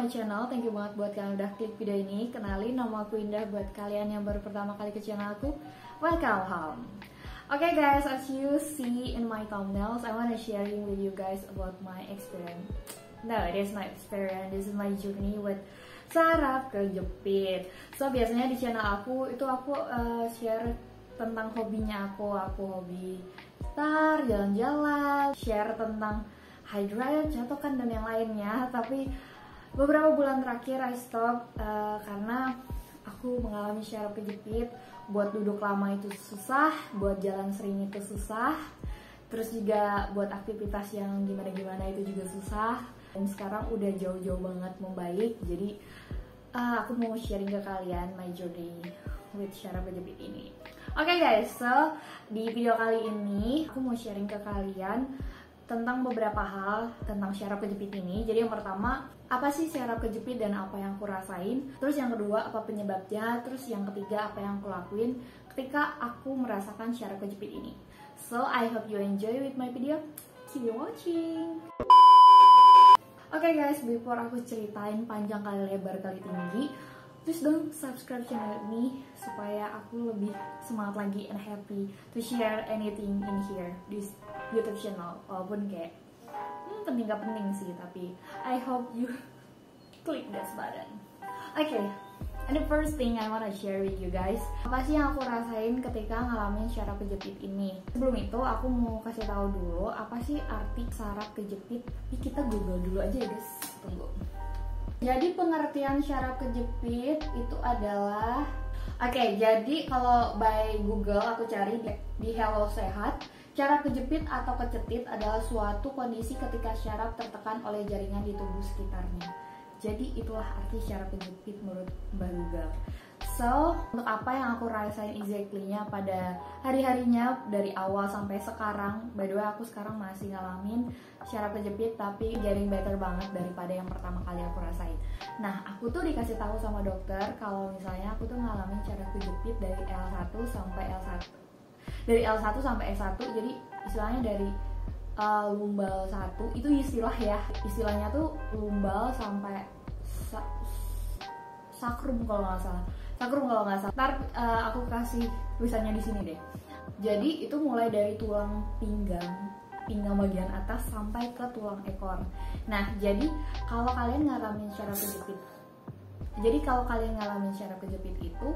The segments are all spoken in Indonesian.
my channel. Thank you banget buat kalian udah klik video ini. Kenalin, nama aku Indah. Buat kalian yang baru pertama kali ke channel aku, welcome home. Okay guys, as you see in my thumbnails, I wanna sharing with you guys about my experience. No, it is not experience. This is my journey with saraf kejepit. So biasanya di channel aku itu aku share tentang hobinya aku hobi gitar, jalan-jalan, share tentang hydrate, jatuhkan dan yang lainnya. Tapi beberapa bulan terakhir I stop karena aku mengalami syaraf kejepit. Buat duduk lama itu susah, buat jalan sering itu susah, terus juga buat aktivitas yang gimana-gimana itu juga susah. Dan sekarang udah jauh-jauh banget membaik. Jadi aku mau sharing ke kalian my journey with syaraf kejepit ini. Oke guys, so di video kali ini aku mau sharing ke kalian tentang beberapa hal tentang syaraf kejepit ini. Jadi yang pertama, apa sih syaraf kejepit dan apa yang aku rasain. Terus yang kedua, apa penyebabnya. Terus yang ketiga, apa yang aku lakuin ketika aku merasakan syaraf kejepit ini. So I hope you enjoy with my video. Keep watching. Oke guys, before aku ceritain panjang kali lebar kali tinggi, please dong subscribe channel ini supaya aku lebih semangat lagi and happy to share anything in here this YouTube channel. Walaupun kayak penting gak penting sih, tapi I hope you click that button. Okay, and the first thing I wanna share with you guys, apa sih yang aku rasain ketika ngalamin syaraf kejepit ini. Sebelum itu aku mau kasih tahu dulu apa sih arti syaraf kejepit. Kita google dulu aja ya guys. Tunggu. Jadi pengertian syaraf kejepit itu adalah jadi kalau by Google aku cari di Hello Sehat, syaraf kejepit atau kecetit adalah suatu kondisi ketika syaraf tertekan oleh jaringan di tubuh sekitarnya. Jadi itulah arti syaraf kejepit menurut Mbak Google. So, untuk apa yang aku rasain exactly-nya pada hari-harinya dari awal sampai sekarang. By the way, aku sekarang masih ngalamin syaraf kejepit tapi getting better banget daripada yang pertama kali aku rasain. Nah, aku tuh dikasih tahu sama dokter kalau misalnya aku tuh ngalamin syaraf kejepit dari L1 sampai L1. Dari L1 sampai S1, jadi istilahnya dari lumbal 1 itu istilahnya tuh lumbal sampai sakrum kalau nggak salah. Ntar aku kasih tulisannya di sini deh. Jadi itu mulai dari tulang pinggang bagian atas sampai ke tulang ekor. Nah, jadi kalau kalian ngalamin syaraf kejepit, itu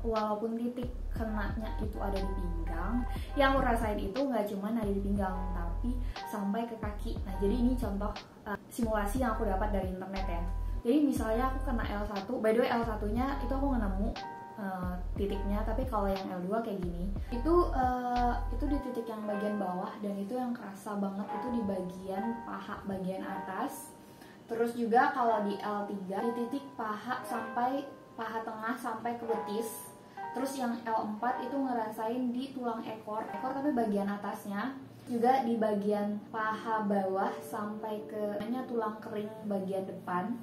walaupun titik kenanya itu ada di pinggang, yang aku rasain itu nggak cuma ada di pinggang tapi sampai ke kaki. Nah, jadi ini contoh simulasi yang aku dapat dari internet ya. Jadi misalnya aku kena L1, by the way L1-nya itu aku nemu titiknya, tapi kalau yang L2 kayak gini, itu di titik yang bagian bawah, dan itu yang kerasa banget itu di bagian paha bagian atas. Terus juga kalau di L3 di titik paha tengah sampai ke betis. Terus yang L4 itu ngerasain di tulang ekor tapi bagian atasnya. Juga di bagian paha bawah sampai ke tulang kering bagian depan.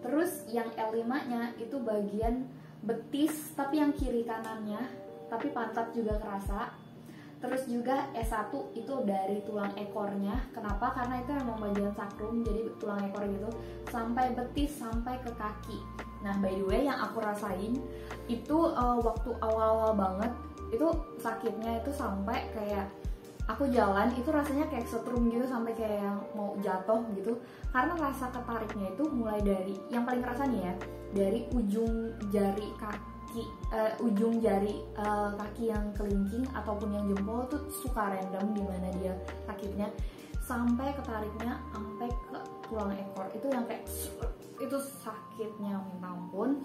Terus yang L5-nya itu bagian betis tapi yang kiri kanannya, tapi pantat juga kerasa. Terus juga S1 itu dari tulang ekornya. Kenapa? Karena itu emang bagian sakrum, jadi tulang ekor gitu, sampai betis sampai ke kaki. Nah, by the way yang aku rasain itu waktu awal-awal banget itu sakitnya itu sampai kayak aku jalan itu rasanya kayak setrum gitu, sampai kayak yang mau jatuh gitu. Karena rasa ketariknya itu mulai dari yang paling kerasa nih ya, dari ujung jari kaki, kaki yang kelingking ataupun yang jempol tuh suka random di mana dia sakitnya, sampai ketariknya sampai ke tulang ekor. Itu yang kayak itu sakitnya minta ampun.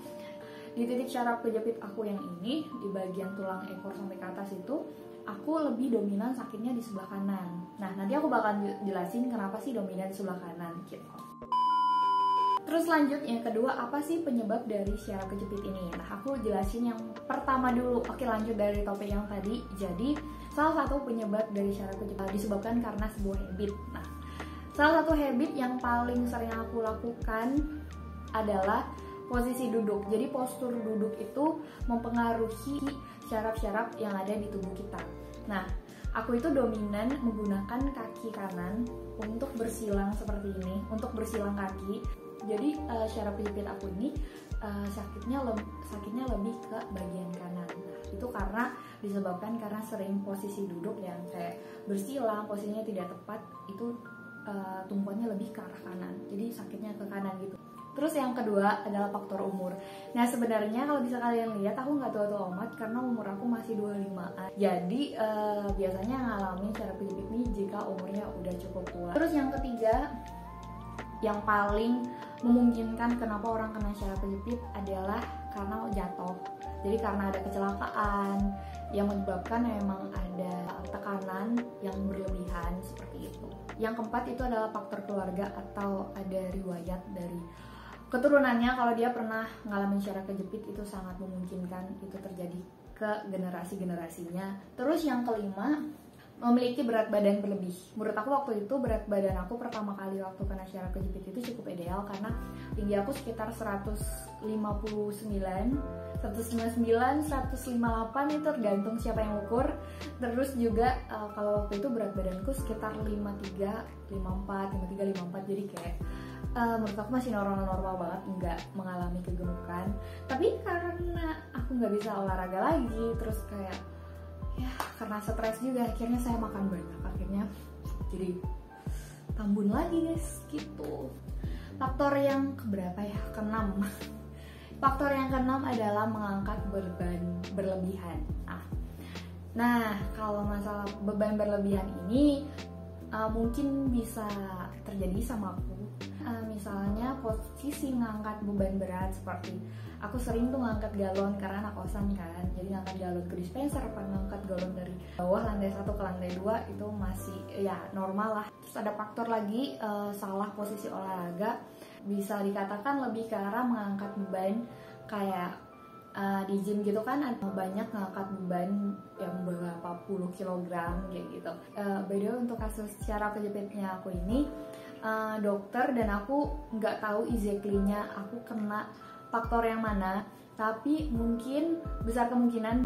Di titik syaraf kejepit aku yang ini, di bagian tulang ekor sampai ke atas itu, aku lebih dominan sakitnya di sebelah kanan. Nah, nanti aku bakal jelasin kenapa sih dominan di sebelah kanan gitu. Terus lanjut yang kedua, apa sih penyebab dari syaraf kejepit ini? Nah, aku jelasin yang pertama dulu. Oke, lanjut dari topik yang tadi. Jadi, salah satu penyebab dari syaraf kejepit disebabkan karena sebuah habit. Nah, salah satu habit yang paling sering aku lakukan adalah posisi duduk. Jadi postur duduk itu mempengaruhi syaraf-syaraf yang ada di tubuh kita. Nah, aku itu dominan menggunakan kaki kanan untuk bersilang seperti ini, untuk bersilang kaki. Jadi syaraf kejepit aku ini sakitnya lebih ke bagian kanan. Nah, itu karena disebabkan karena sering posisi duduk yang kayak bersilang, posisinya tidak tepat, itu tumpuannya lebih ke arah kanan. Jadi sakitnya ke kanan gitu. Terus yang kedua adalah faktor umur. Nah sebenarnya kalau bisa kalian lihat, aku nggak tua-tua amat karena umur aku masih 25an. Jadi biasanya ngalamin syaraf kejepit ini jika umurnya udah cukup tua. Terus yang ketiga, yang paling memungkinkan kenapa orang kena syaraf kejepit adalah karena jatuh. Jadi karena ada kecelakaan yang menyebabkan memang ada tekanan yang berlebihan seperti itu. Yang keempat itu adalah faktor keluarga atau ada riwayat dari keturunannya. Kalau dia pernah ngalamin syaraf kejepit, itu sangat memungkinkan itu terjadi ke generasi-generasinya. Terus yang kelima, memiliki berat badan berlebih. Menurut aku waktu itu berat badan aku pertama kali waktu kena syaraf kejepit itu cukup ideal karena tinggi aku sekitar 159, 158 itu tergantung siapa yang ukur. Terus juga kalau waktu itu berat badanku sekitar 53, 54, jadi kayak menurut aku masih normal banget, nggak mengalami kegemukan. Tapi karena aku nggak bisa olahraga lagi, terus kayak ya karena stres juga, akhirnya saya makan banyak, akhirnya jadi tambun lagi guys gitu. Faktor yang keberapa ya? Keenam. Faktor yang keenam adalah mengangkat beban berlebihan. Nah kalau masalah beban berlebihan ini mungkin bisa terjadi sama aku. Misalnya posisi ngangkat beban berat, seperti aku sering tuh ngangkat galon karena anak kosan kan, jadi ngangkat galon ke dispenser apa ngangkat galon dari bawah lantai 1 ke lantai 2 itu masih ya normal lah. Terus ada faktor lagi, salah posisi olahraga, bisa dikatakan lebih ke arah mengangkat beban kayak di gym gitu kan, ada banyak ngangkat beban yang berapa puluh kilogram kayak gitu. By the way, untuk kasus syaraf kejepitnya aku ini, dokter dan aku nggak tahu exactly-nya aku kena faktor yang mana, tapi mungkin besar kemungkinan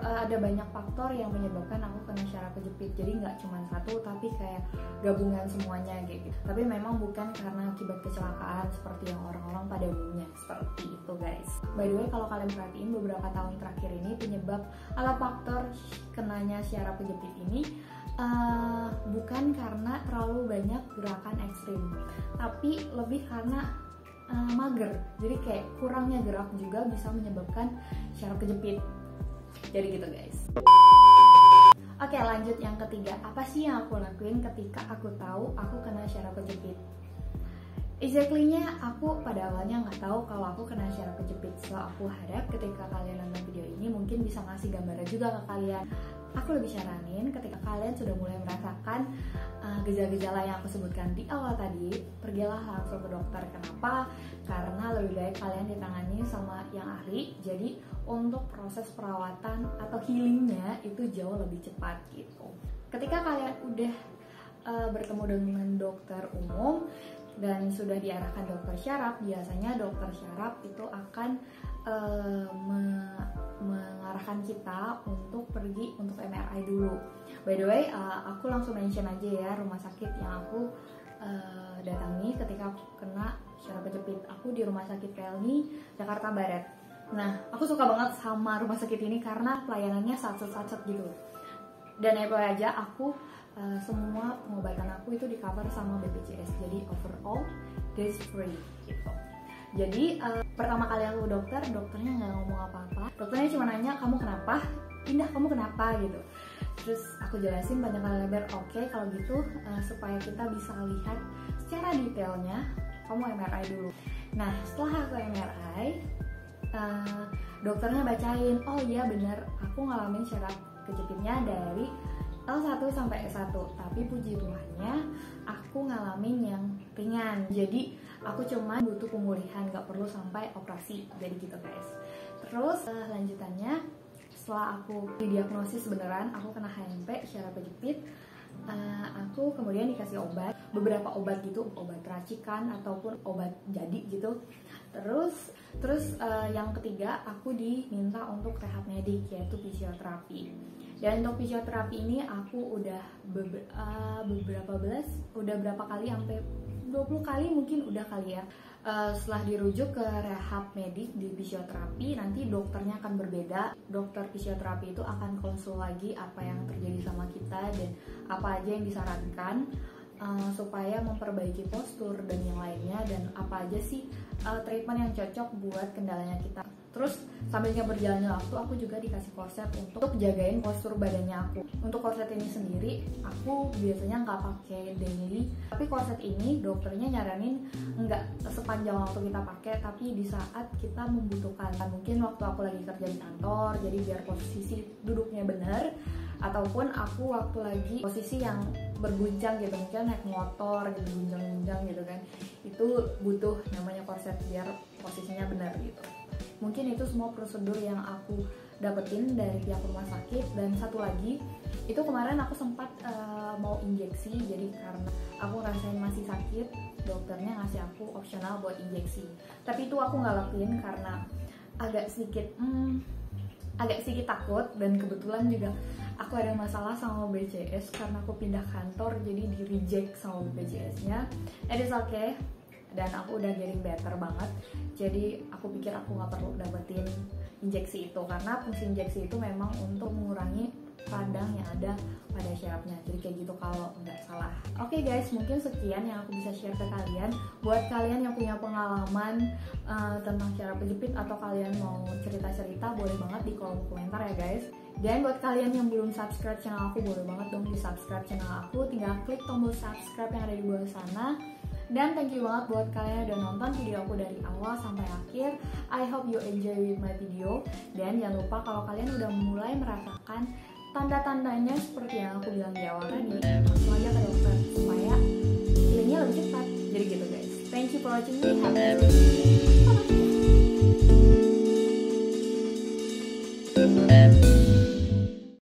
ada banyak faktor yang menyebabkan aku kena syaraf kejepit. Jadi nggak cuma satu, tapi kayak gabungan semuanya gitu. Tapi memang bukan karena akibat kecelakaan seperti yang orang-orang pada umumnya seperti itu guys. By the way, kalau kalian perhatiin beberapa tahun terakhir ini, penyebab atau faktor kenanya syaraf kejepit ini bukan karena terlalu banyak gerakan ekstrim, tapi lebih karena mager. Jadi kayak kurangnya gerak juga bisa menyebabkan syaraf kejepit. Jadi gitu guys. Oke, lanjut yang ketiga. Apa sih yang aku lakuin ketika aku tahu aku kena syaraf kejepit? Exactly-nya aku pada awalnya nggak tahu kalau aku kena syaraf kejepit. So aku harap ketika kalian nonton video ini mungkin bisa ngasih gambaran juga ke kalian. Aku lebih saranin ketika kalian sudah mulai merasakan gejala-gejala yang aku sebutkan di awal tadi, pergilah langsung ke dokter. Kenapa? Karena lebih baik kalian ditangani sama yang ahli. Jadi untuk proses perawatan atau healingnya itu jauh lebih cepat gitu. Ketika kalian udah bertemu dengan dokter umum dan sudah diarahkan dokter syaraf, biasanya dokter syaraf itu akan mengarahkan kita untuk pergi untuk MRI dulu. By the way, aku langsung mention aja ya rumah sakit yang aku datangi ketika aku kena syaraf kejepit. Aku di Rumah Sakit Pelni, Jakarta Barat. Nah, aku suka banget sama rumah sakit ini karena pelayanannya satset gitu. Dan apa aja aku semua pengobatan aku itu di cover sama BPJS. Jadi overall that's free gitu. Jadi pertama kali aku dokternya nggak ngomong apa-apa. Dokternya cuma nanya, kamu kenapa? Indah, kamu kenapa gitu. Terus aku jelasin panjang kali lebar. Oke, kalau gitu supaya kita bisa lihat secara detailnya, kamu MRI dulu. Nah setelah aku MRI, dokternya bacain, oh iya bener, aku ngalamin syaraf kejepitnya dari L1 sampai S1, tapi puji Tuhannya aku ngalamin yang ringan. Jadi aku cuma butuh pemulihan, gak perlu sampai operasi. Jadi gitu guys. Terus lanjutannya, setelah aku didiagnosis beneran aku kena HMP syaraf kejepit, aku kemudian dikasih obat, beberapa obat gitu, obat racikan ataupun obat jadi gitu. Terus yang ketiga aku diminta untuk rehab medik, yaitu fisioterapi. Dan untuk fisioterapi ini aku udah berapa kali, sampai 20 kali mungkin udah kali ya. Setelah dirujuk ke rehab medik di fisioterapi, nanti dokternya akan berbeda. Dokter fisioterapi itu akan konsul lagi apa yang terjadi sama kita dan apa aja yang disarankan supaya memperbaiki postur dan yang lainnya, dan apa aja sih treatment yang cocok buat kendalanya kita. Terus sambilnya berjalannya waktu aku juga dikasih korset untuk jagain postur badannya aku. Untuk korset ini sendiri aku biasanya nggak pakai daily, tapi korset ini dokternya nyaranin nggak sepanjang waktu kita pakai, tapi di saat kita membutuhkan. Mungkin waktu aku lagi kerja di kantor, jadi biar posisi duduknya benar, ataupun aku waktu lagi posisi yang berguncang gitu, mungkin naik motor gitu, guncang-guncang gitu kan, itu butuh namanya korset biar posisinya benar gitu. Mungkin itu semua prosedur yang aku dapetin dari pihak rumah sakit. Dan satu lagi, itu kemarin aku sempat mau injeksi, jadi karena aku ngerasain masih sakit, dokternya ngasih aku opsional buat injeksi. Tapi itu aku nggak lakuin karena agak sedikit takut, dan kebetulan juga aku ada masalah sama BPJS karena aku pindah kantor, jadi di reject sama BPJS-nya. It is okay, dan aku udah getting better banget. Jadi aku pikir aku nggak perlu dapetin injeksi itu, karena fungsi injeksi itu memang untuk mengurangi radang yang ada pada syarafnya. Jadi kayak gitu kalau nggak salah. Oke guys, mungkin sekian yang aku bisa share ke kalian. Buat kalian yang punya pengalaman tentang syaraf kejepit, atau kalian mau cerita-cerita, boleh banget di kolom komentar ya guys. Dan buat kalian yang belum subscribe channel aku, boleh banget dong di subscribe channel aku. Tinggal klik tombol subscribe yang ada di bawah sana. Dan thank you banget buat kalian yang udah nonton video aku dari awal sampai akhir. I hope you enjoy with my video. Dan jangan lupa kalau kalian udah mulai merasakan tanda-tandanya seperti yang aku bilang di awal tadi, langsung aja ke dokter supaya healingnya lebih cepat. Jadi gitu guys. Thank you for watching me. Have a nice day.